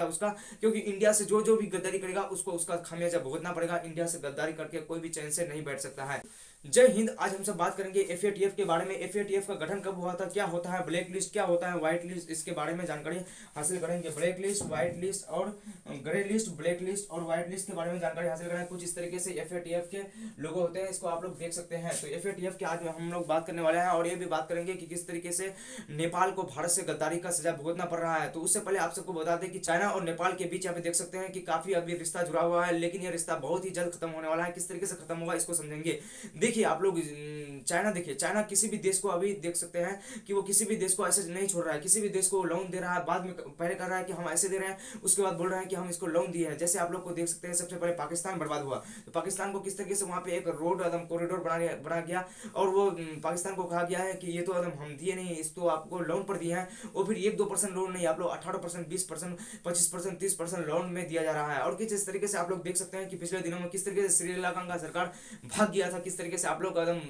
उसका, क्योंकि इंडिया से जो जो भी गद्दारी करेगा उसको उसका खामियाजा भुगतना पड़ेगा। इंडिया से गद्दारी करके कोई भी चैन से नहीं बैठ सकता है। जय हिंद। आज हम सब बात करेंगे एफएटीएफ के बारे में। एफएटीएफ का गठन कब हुआ था, क्या होता है ब्लैक लिस्ट, क्या होता है व्हाइट लिस्ट, इसके बारे में जानकारी हासिल करेंगे। ब्लैक लिस्ट, व्हाइट लिस्ट और ग्रे लिस्ट, ब्लैक लिस्ट और व्हाइट लिस्ट के बारे में जानकारी हासिल करेंगे। कुछ इस तरीके से एफएटीएफ के लोगो होते हैं, इसको आप लोग देख सकते हैं। तो एफएटीएफ के आज हम लोग बात करने वाले हैं और ये भी बात करेंगे कि किस तरीके से नेपाल को भारत से गद्दारी का सजा भुगतना पड़ रहा है। तो उससे पहले आप सबको बता दें कि चाइना और नेपाल के बीच यहाँ पे देख सकते हैं कि काफी अभी रिश्ता जुड़ा हुआ है, लेकिन ये रिश्ता बहुत ही जल्द खत्म होने वाला है। किस तरीके से खत्म होगा इसको समझेंगे। देखिए आप लोग, चाइना देखिए, चाइना किसी भी देश को अभी देख सकते हैं कि वो किसी भी देश को ऐसे नहीं छोड़ रहा है। किसी भी देश को लोन दे रहा है, बाद में पहले कर रहा है कि हम ऐसे दे रहे हैं, उसके बाद बोल रहे हैं कि हम इसको लोन दिए हैं। जैसे आप लोग को देख सकते हैं, सबसे पहले पाकिस्तान बर्बाद हुआ, तो पाकिस्तान को किस तरीके से वहां पे एक रोड एकदम कॉरिडोर बना गया और वो पाकिस्तान को कहा गया है कि ये तो एकदम हम दिए नहीं, इस तो आपको लोन पर दिए हैं। वो फिर 1-2% लोन नहीं, आप लोग 18%, 20%, 25%, 30% लोन में दिया जा रहा है। और किस तरीके से आप लोग देख सकते हैं कि पिछले दिनों में किस तरीके से श्रीलंका का सरकार भाग गया था। किस तरीके से आप लोग एकदम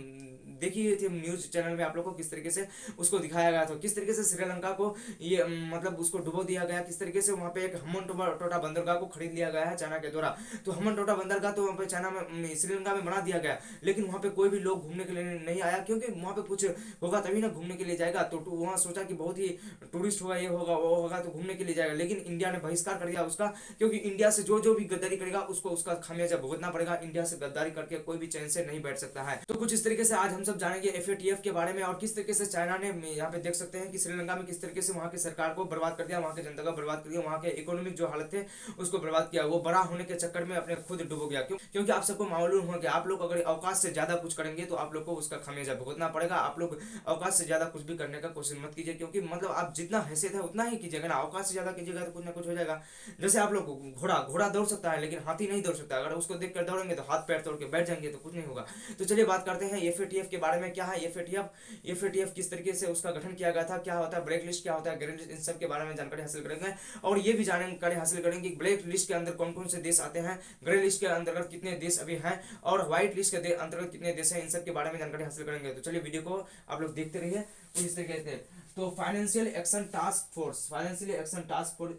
देखिए थे न्यूज चैनल में आप लोग को किस तरीके से उसको दिखाया गया था, किस तरीके से श्रीलंका को ये मतलब उसको डुबो दिया गया, किस तरीके से वहाँ पे एक हमन टोटा बंदरगाह को खरीद लिया गया है चाइना के द्वारा। तो हमन टोटा बंदरगाह तो वहाँ पे चाइना में श्रीलंका में बना दिया गया, लेकिन वहाँ पे कोई भी लोग घूमने के लिए नहीं आया, क्योंकि वहाँ पे कुछ होगा तभी ना घूमने के लिए जाएगा। तो वहाँ सोचा कि बहुत ही टूरिस्ट होगा, ये होगा वो होगा, तो घूमने के लिए जाएगा, लेकिन इंडिया ने बहिष्कार कर दिया उसका, क्योंकि इंडिया से जो जो भी गद्दारी करेगा उसको उसका खामियाजा भुगतना पड़ेगा। इंडिया से गद्दारी करके कोई भी चैन से नहीं बैठ सकता है। तो कुछ इस तरीके से आज हम सब जानेंगे एफएटीएफ के बारे में और किस तरीके से चाइना ने, यहाँ पे देख सकते हैं कि श्रीलंका में किस तरीके से वहाँ की सरकार को बर्बाद कर दिया, वहाँ की जनता को बर्बाद कर दिया, वहाँ के इकोनॉमिक जो हालत थे उसको बर्बाद किया। वो बड़ा होने के चक्कर में अपने खुद डूब गया, क्योंकि आप सबको मालूम हो कि आप लोग अगर अवकाश से ज्यादा कुछ करेंगे तो आप लोग को उसका खामियाजा भुगतना पड़ेगा। आप लोग अवकाश से ज्यादा कुछ भी करने का कोशिश मत कीजिए, क्योंकि मतलब आप जितना हैसियत है उतना ही कीजिएगा ना। अवकाश से ज्यादा कीजिएगा तो कुछ ना कुछ हो जाएगा। जैसे आप लोग घोड़ा दौड़ सकता है लेकिन हाथी नहीं दौड़ सकता, अगर उसको देख कर दौड़ेंगे तो हाथ पैर तोड़ के बैठ जाएंगे तो कुछ नहीं होगा। तो चलिए बात करते हैं एफएटीएफ के बारे में। क्या है एफएटीएफ, किस तरीके से उसका गठन किया गया था, क्या होता है ब्लैक लिस्ट, क्या होता है ग्रे लिस्ट, इन सब के बारे में जानकारी हासिल करेंगे। और ये भी जानकारी हासिल करेंगे कि ब्लैक लिस्ट के अंदर कौन कौन से देश आते हैं, ग्रे लिस्ट के अंतर्गत कितने देश अभी हैं और व्हाइट लिस्ट के अंतर्गत कितने देश हैं, इन सब के बारे में जानकारी हासिल करेंगे। तो चलिए वीडियो को आप लोग देखते रहिए। तो इस तरीके से तो फाइनेंशियल एक्शन टास्क फोर्स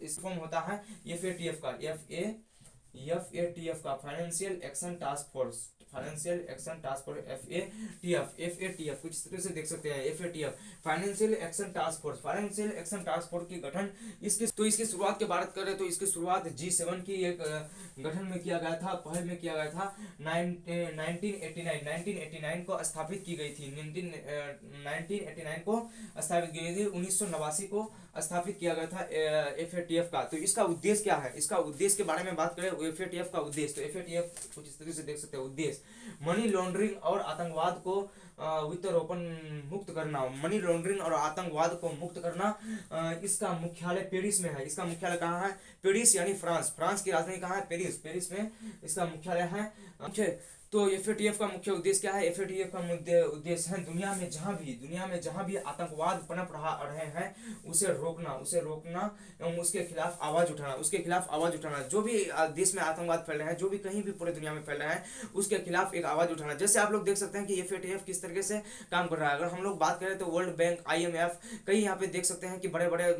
इस फॉर्म होता है एफएटीएफ का, एफएटीएफ का financial action task force, FATF कुछ इस तरह से देख सकते हैं। FATF financial action task force की गठन इसकी शुरुआत की बात करें तो इसकी शुरुआत G7 की एक गठन में किया गया था, पहल में किया गया था। 1989 को स्थापित की गई थी, 1989 को स्थापित की गई थी, 1989 को स्थापित किया गया था एफएटीएफ का। तो इसका उद्देश्य क्या है, इसका उद्देश्य के बारे में बात करें एफएटीएफ का उद्देश्य, तो एफएटीएफ कुछ इस तरीके से देख सकते हैं। उद्देश्य मनी लॉन्ड्रिंग और आतंकवाद को वित्तरोपण मुक्त करना, मनी लॉन्ड्रिंग और आतंकवाद को मुक्त करना। इसका मुख्यालय पेरिस में है। इसका मुख्यालय कहाँ है, पेरिस यानी फ्रांस की राजधानी कहाँ है, पेरिस में इसका मुख्यालय है। तो एफएटीएफ का मुख्य उद्देश्य क्या है, एफएटीएफ का उद्देश्य है दुनिया में जहां भी आतंकवाद पनप रहे हैं उसे रोकना एवं उसके खिलाफ आवाज उठाना, जो भी देश में आतंकवाद फैल रहे हैं, जो भी कहीं भी पूरे दुनिया में फैल रहे हैं, उसके खिलाफ एक आवाज उठाना। जैसे आप लोग देख सकते हैं कि एफएटीएफ किस तरीके से काम कर रहा है। अगर हम लोग बात करें तो वर्ल्ड बैंक, IMF, कई यहाँ पे देख सकते हैं कि बड़े बड़े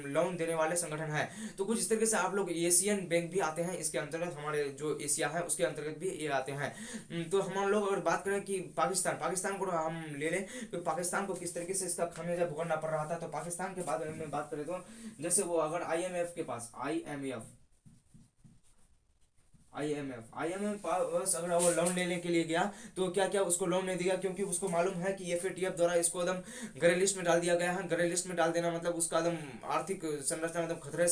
लोन देने वाले संगठन है। तो कुछ इस तरीके से आप लोग एशियन बैंक भी आते हैं इसके अंतर्गत, हमारे जो एशिया है उसके अंतर्गत भी ये आते हैं। तो हम लोग अगर बात करें कि पाकिस्तान को हम ले लें तो पाकिस्तान को किस तरीके से इसका खामियाजा भुगतना पड़ रहा था। तो पाकिस्तान के बारे में बात करें तो जैसे वो अगर IMF के पास बस अगर वो लोन लेने के लिए गया तो क्या उसको लोन नहीं दिया, क्योंकि उसको मालूम है कि एफएटीएफ द्वारा इसको एकदम ग्रे लिस्ट में डाल दिया गया है। ग्रे लिस्ट में डाल देना मतलब उसका एकदम आर्थिक संरचना मतलब खतरे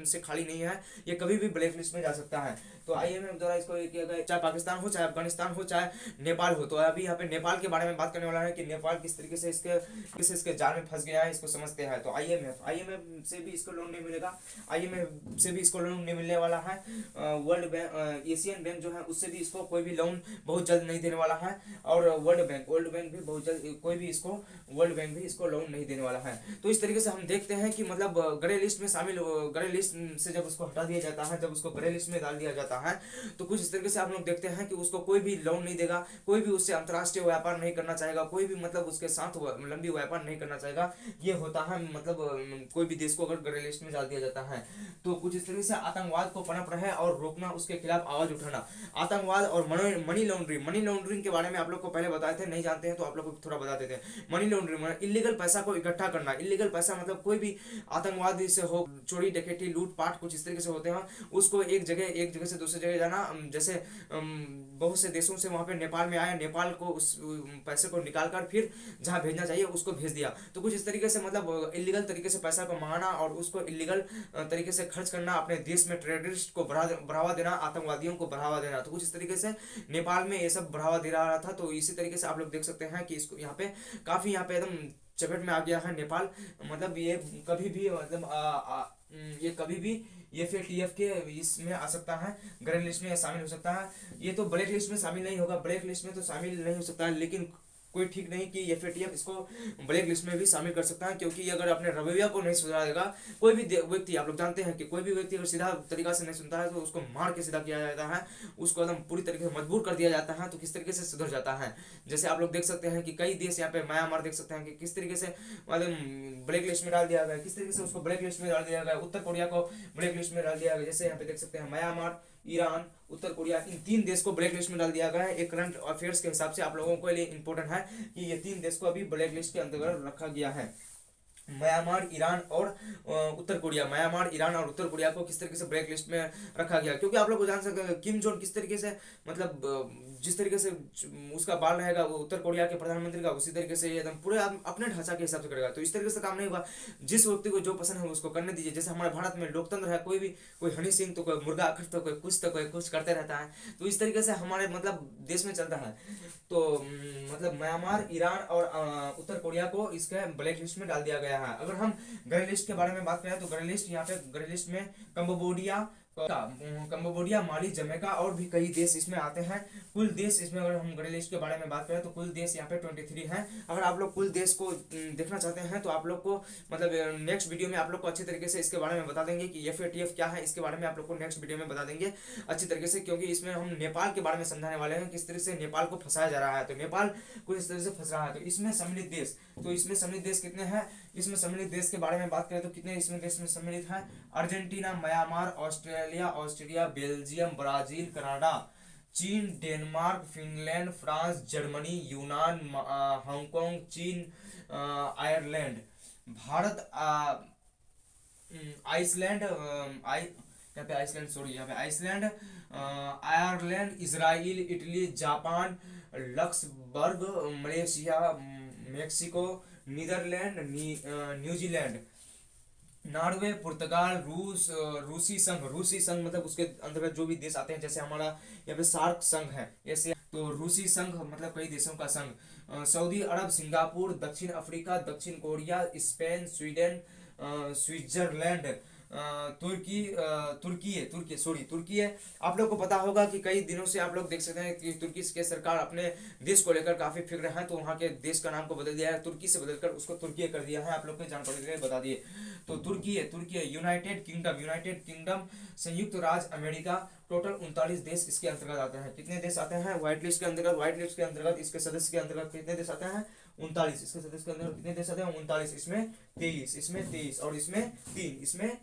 से खाली नहीं है, ये कभी भी ब्लैक लिस्ट में जा सकता है। तो IMF द्वारा इसको किया गया, चाहे पाकिस्तान हो, चाहे अफगानिस्तान हो, चाहे नेपाल हो। तो अभी यहाँ पे नेपाल के बारे में बात करने वाला है कि नेपाल किस तरीके से इसके जाल में फंस गया है, इसको समझते हैं। तो IMF से भी इसको लोन नहीं मिलेगा, IMF से भी इसको लोन नहीं मिलने वाला है। वर्ल्ड बैंक एशियन बैंक जो है उससे भी इसको कोई भी लोन बहुत जल्द नहीं देने वाला है, और वर्ल्ड बैंक भी बहुत जल्द कोई भी इसको वर्ल्ड बैंक भी इसको लोन नहीं देने वाला है। तो इस तरीके से हम देखते हैं कि मतलब ग्रे लिस्ट में शामिल, ग्रे लिस्ट से जब उसको हटा दिया जाता है, जब उसको ग्रे लिस्ट में डाल दिया जाता है, तो कुछ इस तरीके से आप लोग देखते हैं कि उसको कोई भी लोन नहीं देगा, कोई भी उससे अंतर्राष्ट्रीय व्यापार नहीं करना चाहेगा, कोई भी मतलब उसके साथ लंबी व्यापार नहीं करना चाहेगा। ये होता है मतलब कोई भी देश को अगर ग्रे लिस्ट में डाल दिया जाता है। तो कुछ इस तरीके से आतंकवाद को पनप रहे और रोकना, उसके खिलाफ आवाज उठाना। आतंकवाद और मनी लॉन्ड्रिंग के बारे में आप लोग को पहले बताए थे, नहीं जानते हैं तो आप लोग को थोड़ा बता देते हैं। मनी लॉन्ड्रिंग इलीगल पैसा को इकट्ठा करना, इलीगल पैसा मतलब कोई भी आतंकवादी से हो, चोरी डकैती लूटपाट कुछ इस तरीके से होते हैं, उसको एक जगह से दूसरी जगह जाना। जैसे बहुत से देशों से वहां पे नेपाल में आया, नेपाल को उस पैसे को निकाल कर फिर जहां भेजना चाहिए उसको भेज दिया। तो कुछ इस तरीके से मतलब इलीगल तरीके से पैसा को मंगाना और उसको इलीगल तरीके से खर्च करना, अपने देश में टेररिस्ट को बढ़ावा देना, आतंकवादियों को बढ़ावा देना। तो कुछ इस तरीके से नेपाल में ये सब बढ़ावा दे रहा था। तो इसी तरीके से आप लोग देख सकते हैं कि इसको यहाँ पे काफी यहाँ पे एकदम चपेट में आ गया है नेपाल। मतलब ये कभी भी मतलब ये कभी भी एफएटीएफ के इसमें आ सकता है, ग्रे लिस्ट में शामिल हो सकता है। ये तो ब्लैक लिस्ट में शामिल नहीं होगा, ब्लैक लिस्ट में तो शामिल नहीं हो सकता है, लेकिन कोई ठीक नहीं कि एफएटीएफ इसको ब्लैक लिस्ट में भी शामिल कर सकता है, क्योंकि अगर अपने रवैया को नहीं सुधारेगा, कोई भी व्यक्ति, आप लोग जानते हैं कि कोई भी व्यक्ति अगर सीधा तरीका से नहीं सुनता है तो उसको मार के सीधा किया जाता है, उसको एकदम पूरी तरीके से मजबूर कर दिया जाता है, तो किस तरीके से सुधर जाता है। जैसे आप लोग देख सकते हैं कि कई देश यहाँ पे म्यांमार देख सकते हैं कि किस तरीके से मतलब ब्लैक लिस्ट में डाल दिया गया, किस तरीके से उसको ब्लैक लिस्ट में डाल दिया गया, उत्तर कोरिया को ब्लैक लिस्ट में डाल दिया गया। जैसे यहाँ पे देख सकते हैं म्यांमार, ईरान, उत्तर कोरिया, इन 3 देश को ब्लैक लिस्ट में डाल दिया गया है। एक करंट अफेयर्स के हिसाब से आप लोगों के लिए इंपॉर्टेंट है कि ये 3 देश को अभी ब्लैक लिस्ट के अंतर्गत रखा गया है। म्यांमार, ईरान और उत्तर कोरिया, म्यांमार, ईरान और उत्तर कोरिया को किस तरीके से ब्लैक लिस्ट में रखा गया, क्योंकि आप लोग को जान सकते हैं किम जोन किस तरीके से मतलब जिस तरीके से उसका बाल रहेगा वो उत्तर कोरिया के प्रधानमंत्री का, उसी तरीके से एकदम पूरे अपने ढांचा के हिसाब से करेगा। तो इस तरीके से काम नहीं होगा, जिस व्यक्ति को जो पसंद है उसको करने दीजिए। जैसे हमारे भारत में लोकतंत्र है, कोई भी, कोई हनी सिंह तो कोई मुर्गा अखर तो कोई कुछ करते रहता है। तो इस तरीके से हमारे मतलब देश में चलता है। तो मतलब म्यांमार, ईरान और उत्तर कोरिया को इसके ब्लैक लिस्ट में डाल दिया गया है। अगर हम ग्रे लिस्ट के बारे में बात करें तो ग्रे लिस्ट, यहाँ पे ग्रे लिस्ट में कंबोडिया, माली, जमैका और भी कई देश इसमें आते हैं। कुल देश इसमें अगर हम ग्रे लिस्ट के बारे में बात करें तो कुल देश यहाँ पे 23 हैं। अगर आप लोग कुल देश को देखना चाहते हैं तो आप लोग को मतलब नेक्स्ट वीडियो में आप लोग को अच्छी तरीके से इसके बारे में बता देंगे कि एफएटीएफ क्या है, इसके बारे में आप लोग को नेक्स्ट वीडियो में बता देंगे अच्छी तरीके से, क्योंकि इसमें हम नेपाल के बारे में समझाने वाले हैं किस तरह से नेपाल को फंसाया जा रहा है। तो नेपाल कुछ इस तरह से फंस रहा है। तो इसमें सम्मिलित देश, तो इसमें सम्मिलित देश कितने हैं, इसमें सम्मिलित देश के बारे में बात करें तो कितने इसमें देश में सम्मिलित हैं। Argentina, Myanmar, Australia, Belgium, Brazil, Canada, चीन, डेनमार्क, फिनलैंड, फ्रांस, जर्मनी, यूनान, हांगकांग, चीन, आयरलैंड, भारत, आइसलैंड, यहाँ पे आइसलैंड, सॉरी यहाँ पे Iceland, Ireland, Israel, Italy, Japan, Luxembourg, Malaysia, Mexico, Netherlands, New Zealand, Norway, पुर्तगाल, रूसी संघ मतलब उसके अंतर्गत जो भी देश आते हैं, जैसे हमारा यहाँ पे सार्क संघ है ऐसे, तो रूसी संघ मतलब कई देशों का संघ, सऊदी अरब, सिंगापुर, दक्षिण अफ्रीका, दक्षिण कोरिया, स्पेन, स्वीडन, स्विट्जरलैंड, तुर्की है। आप लोग को पता होगा कि कई दिनों से आप लोग देख सकते हैं कि तुर्की के सरकार अपने देश को लेकर काफी फिक्र है, तो वहाँ के देश का नाम को बदल दिया है, तुर्की से बदलकर उसको तुर्की कर दिया है। आप लोग को जानकारी के लिए बता दिए। तो तुर्की है। यूनाइटेड किंगडम, संयुक्त राज्य अमेरिका, टोटल 39 देश इसके अंतर्गत आते हैं। कितने देश आते हैं व्हाइट लिस्ट के अंतर्गत, इसके सदस्य के अंतर्गत कितने देश आते हैं 39। इसके सदस्य के अंतर्गत कितने देश आते हैं 39। इसमें 23 और इसमें 3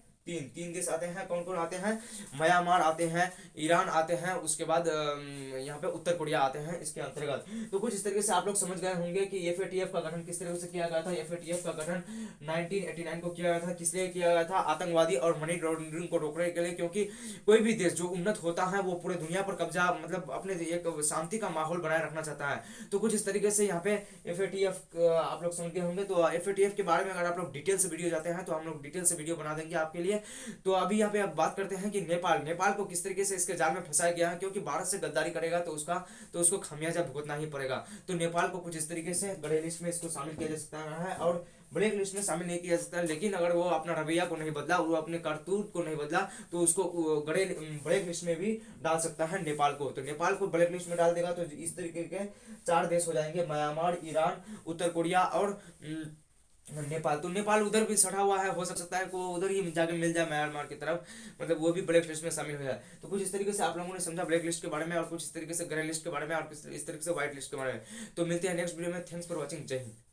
तीन देश आते हैं। कौन कौन आते हैं, म्यांमार आते हैं, ईरान आते हैं, उसके बाद यहाँ पे उत्तर कोरिया आते हैं इसके अंतर्गत। तो कुछ इस तरीके से आप लोग समझ गए होंगे कि एफएटीएफ का गठन किस तरीके से किया गया था। एफएटीएफ का गठन 1989 को किया गया था। किस लिए किया गया था, आतंकवादी और मनी लॉन्ड्रिंग को रोकने के लिए, क्योंकि कोई भी देश जो उन्नत होता है वो पूरे दुनिया पर कब्जा मतलब अपने एक शांति का माहौल बनाए रखना चाहता है। तो कुछ इस तरीके से यहाँ पे एफएटीएफ आप लोग समझ गए होंगे। तो एफएटीएफ के बारे में अगर आप लोग डिटेल से वीडियो जाते हैं तो हम लोग डिटेल से वीडियो बना देंगे आपके लिए। तो अभी यहाँ पे आप बात करते हैं कि नेपाल को किस तरीके से इसके जाल में फंसाया गया है, क्योंकि भारत से गद्दारी करेगा तो उसको खामियाजा भुगतना ही पड़ेगा। तो नेपाल को कुछ इस तरीके से ग्रे लिस्ट में इसको शामिल किया जा सकता है। और ब्लैक लिस्ट में शामिल नहीं किया जा सकता। लेकिन अगर वो अपना रवैया को नहीं बदला, वो अपने करतूत को नहीं बदला, तो उसको ब्लैक लिस्ट में भी डाल सकता है नेपाल को। तो नेपाल को ब्लैक लिस्ट में डाल देगा तो इस तरीके के 4 देश हो जाएंगे, म्यांमार, ईरान, उत्तर कोरिया और नेपाल। तो नेपाल उधर भी सटा हुआ है, हो सकता है को उधर ही जाके मिल जाए म्यांमार की तरफ, मतलब वो भी ब्लैक लिस्ट में शामिल हो जाए। तो कुछ इस तरीके से आप लोगों ने समझा ब्लैक लिस्ट के बारे में, और कुछ इस तरीके से ग्रे लिस्ट के बारे में, और इस तरीके से व्हाइट लिस्ट के बारे में। तो मिलते हैं नेक्स्ट वीडियो में। Thanks for watching. जय हिंद।